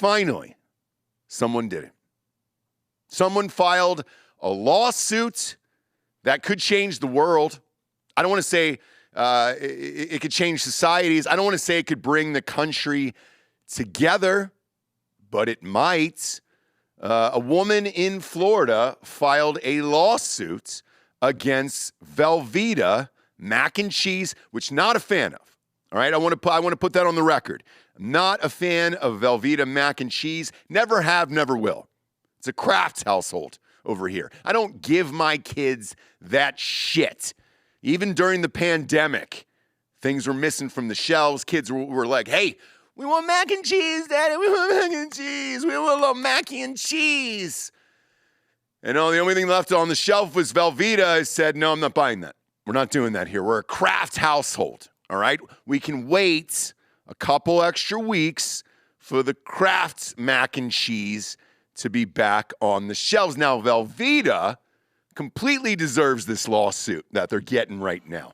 finally, someone did it. Someone filed a lawsuit that could change the world. I don't want to say it could change societies. I don't want to say it could bring the country together, but it might. A woman in Florida filed a lawsuit against Velveeta mac and cheese, which not a fan of. All right, I want to put that on the record. I'm not a fan of Velveeta mac and cheese. Never have, never will. It's a Kraft household over here. I don't give my kids that shit. Even during the pandemic, things were missing from the shelves. Kids were like, hey, we want mac and cheese, Daddy. We want mac and cheese. We want a little mac and cheese. And the only thing left on the shelf was Velveeta. I said, no, I'm not buying that. We're not doing that here. We're a Kraft household, all right? We can wait a couple extra weeks for the Kraft mac and cheese to be back on the shelves. Now, Velveeta completely deserves this lawsuit that they're getting right now.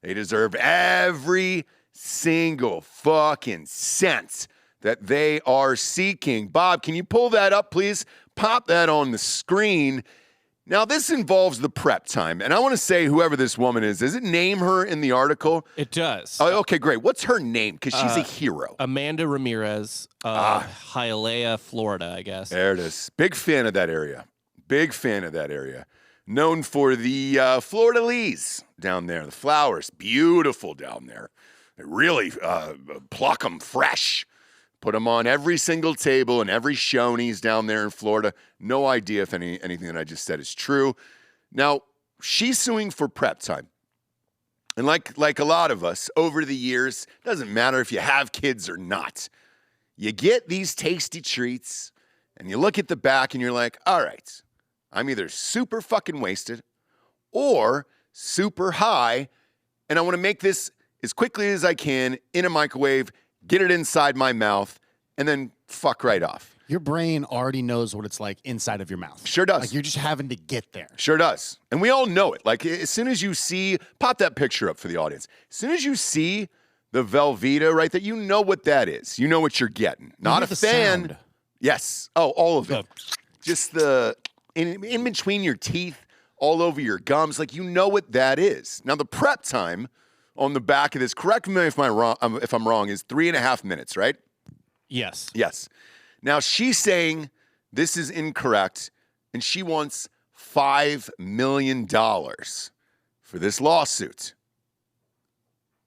They deserve every single fucking cent that they are seeking. Bob, can you pull that up, please? Pop that on the screen. Now, this involves the prep time, and I want to say whoever this woman is, does it name her in the article? It does. Oh, okay, great. What's her name? Because she's a hero. Amanda Ramirez of Hialeah, Florida, I guess. There it is. Big fan of that area. Big fan of that area. Known for the Florida Lees down there. The flowers, beautiful down there. They really pluck them fresh. Put them on every single table and every Shoney's down there in Florida. No idea if anything that I just said is true. Now, she's suing for prep time. And like a lot of us, over the years, doesn't matter if you have kids or not, you get these tasty treats, and you look at the back, and you're like, all right, I'm either super fucking wasted or super high, and I want to make this as quickly as I can in a microwave, get it inside my mouth, and then fuck right off. Your brain already knows what it's like inside of your mouth. Sure does. Like you're just having to get there. Sure does. And we all know it. Like as soon as you see, pop that picture up for the audience. As soon as you see the Velveeta right there, you know what that is. You know what you're getting. Not a fan. Sound. Yes. Oh, all of it. Just the, in between your teeth, all over your gums. Like you know what that is. Now the prep time on the back of this, correct me if I'm wrong, is 3.5 minutes, right? Yes. Yes. Now she's saying this is incorrect, and she wants $5 million for this lawsuit.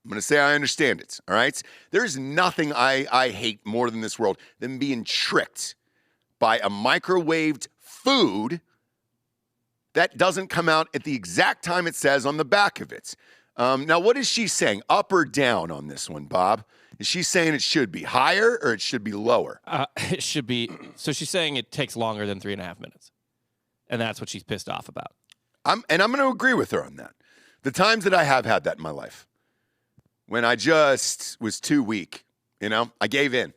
I'm going to say I understand it, all right? There's nothing I hate more than this world than being tricked by a microwaved food that doesn't come out at the exact time it says on the back of it. Now, what is she saying? Up or down on this one, Bob? Is she saying it should be higher or it should be lower? It should be. So she's saying it takes longer than 3.5 minutes. And that's what she's pissed off about. I'm going to agree with her on that. The times that I have had that in my life, when I just was too weak, I gave in.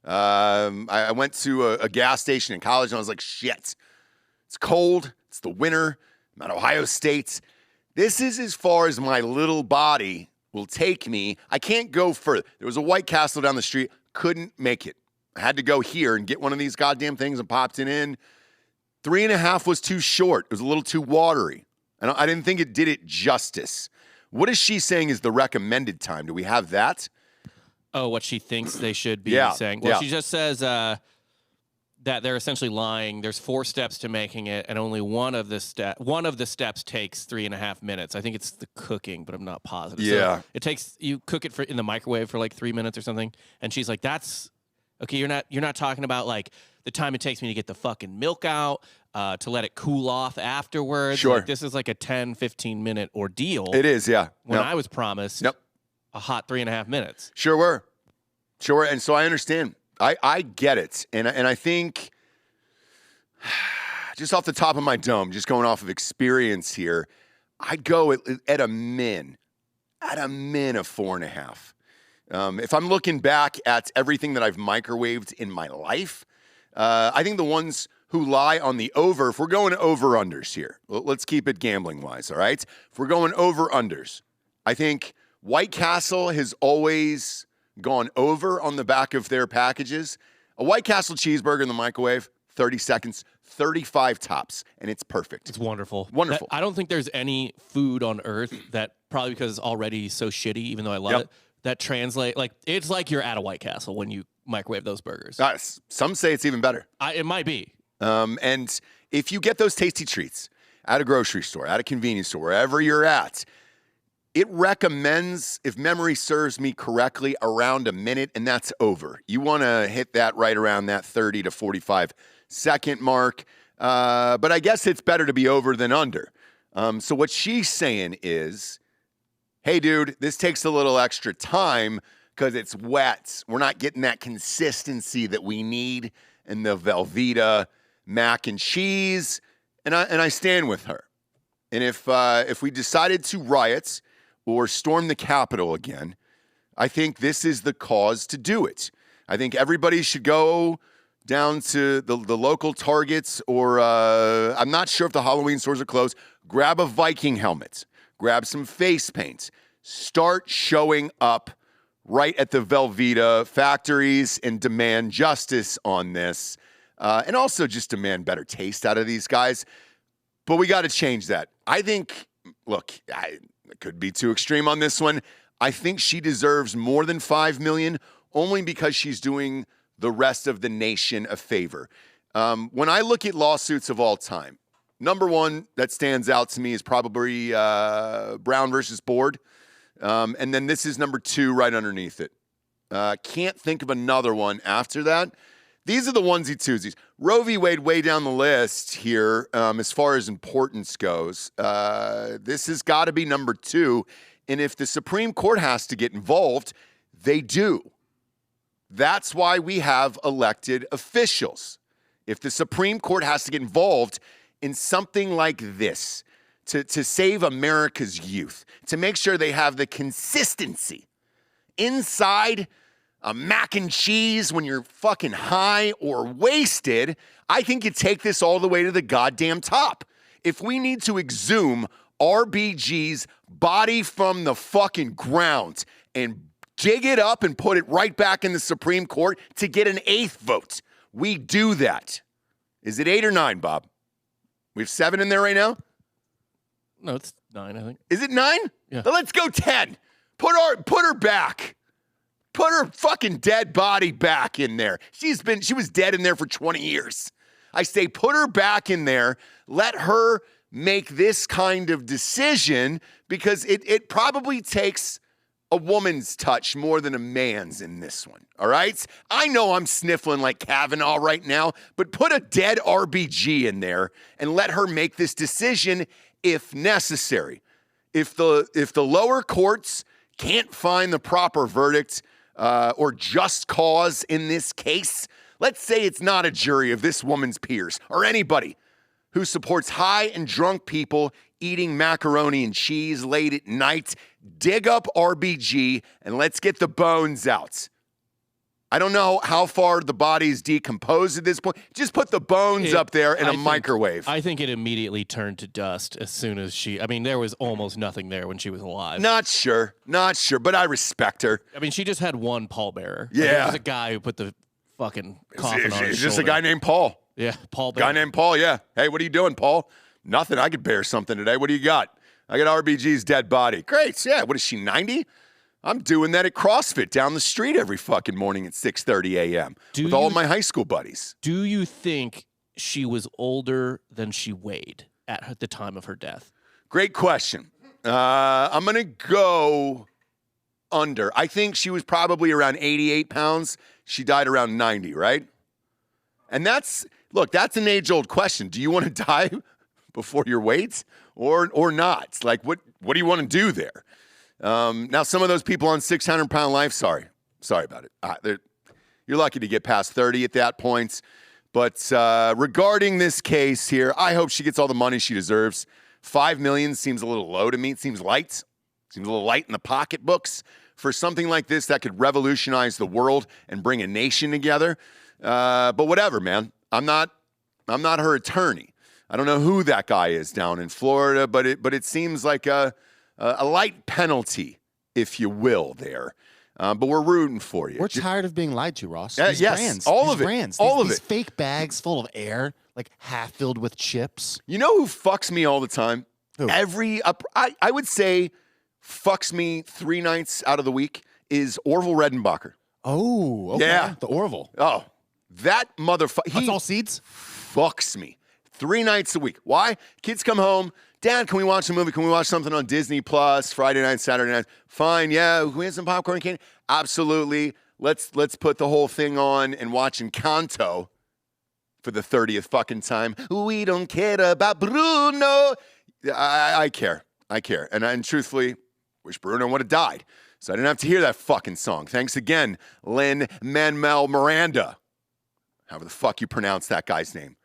I went to a gas station in college and I was like, shit, it's cold. It's the winter. I'm at Ohio State. This is as far as my little body will take me. I can't go further. There was a White Castle down the street. Couldn't make it. I had to go here and get one of these goddamn things and popped it in. 3.5 was too short. It was a little too watery. And I didn't think it did it justice. What is she saying is the recommended time? Do we have that? Oh, what she thinks they should be saying. Well, she just says that they're essentially lying. There's 4 steps to making it, and only one of the steps takes 3.5 minutes. I think it's the cooking, but I'm not positive. Yeah, so it takes, you cook it in the microwave for like 3 minutes or something, and she's like, "That's okay. You're not talking about like the time it takes me to get the fucking milk out, to let it cool off afterwards. Sure, like, this is like a 10-15 minute ordeal. It is, yeah. When I was promised, a hot 3.5 minutes. Sure were. And so I understand. I get it. And I think just off the top of my dome, just going off of experience here, I'd go at a min of 4.5. If I'm looking back at everything that I've microwaved in my life, I think the ones who lie on the over, if we're going over-unders here, let's keep it gambling-wise, all right? If we're going over-unders, I think White Castle has always gone over on the back of their packages. A White Castle cheeseburger in the microwave, 30 seconds, 35 tops, and it's perfect. It's wonderful. Wonderful. I don't think there's any food on earth that, probably because it's already so shitty, even though I love it, that translate, like, it's like you're at a White Castle when you microwave those burgers. Some say it's even better. It might be. And if you get those tasty treats at a grocery store, at a convenience store, wherever you're at, it recommends, if memory serves me correctly, around a minute, and that's over. You want to hit that right around that 30 to 45 second mark. But I guess it's better to be over than under. So what she's saying is, hey, dude, this takes a little extra time because it's wet. We're not getting that consistency that we need in the Velveeta mac and cheese. And I stand with her. And if we decided to riot or storm the Capitol again, I think this is the cause to do it. I think everybody should go down to the local Targets, or I'm not sure if the Halloween stores are closed. Grab a Viking helmet. Grab some face paint. Start showing up right at the Velveeta factories and demand justice on this. And also just demand better taste out of these guys. But we got to change that. I think, look, I could be too extreme on this one. I think she deserves more than $5 million only because she's doing the rest of the nation a favor. When I look at lawsuits of all time, number one that stands out to me is probably Brown versus Board. And then this is number two right underneath it. Can't think of another one after that. These are the onesie-twosies. Roe v. Wade way down the list here as far as importance goes. This has got to be number two. And if the Supreme Court has to get involved, they do. That's why we have elected officials. If the Supreme Court has to get involved in something like this to save America's youth, to make sure they have the consistency inside a mac and cheese when you're fucking high or wasted, I think you take this all the way to the goddamn top. If we need to exhume RBG's body from the fucking ground and dig it up and put it right back in the Supreme Court to get an 8th vote, we do that. Is it 8 or 9, Bob? We have 7 in there right now? No, it's 9, I think. Is it 9? Yeah. Then let's go 10. Put her back. Put her fucking dead body back in there. She was dead in there for 20 years. I say put her back in there. Let her make this kind of decision because it probably takes a woman's touch more than a man's in this one. All right? I know I'm sniffling like Kavanaugh right now, but put a dead RBG in there and let her make this decision if necessary. If the lower courts can't find the proper verdict or just cause in this case, let's say it's not a jury of this woman's peers or anybody who supports high and drunk people eating macaroni and cheese late at night, dig up RBG and let's get the bones out. I don't know how far the body's decomposed at this point. Just put the bones up there in a microwave. I think it immediately turned to dust as soon as there was almost nothing there when she was alive. Not sure, but I respect her. I mean, she just had one pallbearer. Yeah. There was a guy who put the fucking coffin on his Is this shoulder. a guy named Paul? Yeah, Paul. Guy named Paul, yeah. Hey, what are you doing, Paul? Nothing. I could bear something today. What do you got? I got RBG's dead body. Great. Yeah. What is she, 90? I'm doing that at CrossFit down the street every fucking morning at 6:30 a.m. with all of my high school buddies. Do you think she was older than she weighed at the time of her death? Great question. I'm going to go under. I think she was probably around 88 pounds. She died around 90, right? And that's an age-old question. Do you want to die before your weight or not? Like, what do you want to do there? Now, some of those people on 600-pound life, sorry about it. You're lucky to get past 30 at that point. But regarding this case here, I hope she gets all the money she deserves. $5 million seems a little low to me. It seems light. Seems a little light in the pocketbooks for something like this that could revolutionize the world and bring a nation together. But whatever, man. I'm not her attorney. I don't know who that guy is down in Florida, but it seems like a light penalty, if you will, there. But we're rooting for you. We're tired of being lied to, Ross. Yes, brands, all of it. Brands, all of these it. fake bags full of air, like half filled with chips. You know who fucks me all the time? Who? I would say fucks me 3 nights out of the week is Orville Redenbacher. Oh, okay. Yeah. The Orville. Oh, that motherfucker. That's all seeds? Fucks me 3 nights a week. Why? Kids come home. Dad, can we watch a movie? Can we watch something on Disney Plus Friday night, Saturday night? Fine, yeah. Can we have some popcorn and candy? Absolutely. Let's put the whole thing on and watch Encanto for the 30th fucking time. We don't care about Bruno. I care. And truthfully, wish Bruno would have died. So I didn't have to hear that fucking song. Thanks again, Lin-Manuel Miranda. However the fuck you pronounce that guy's name.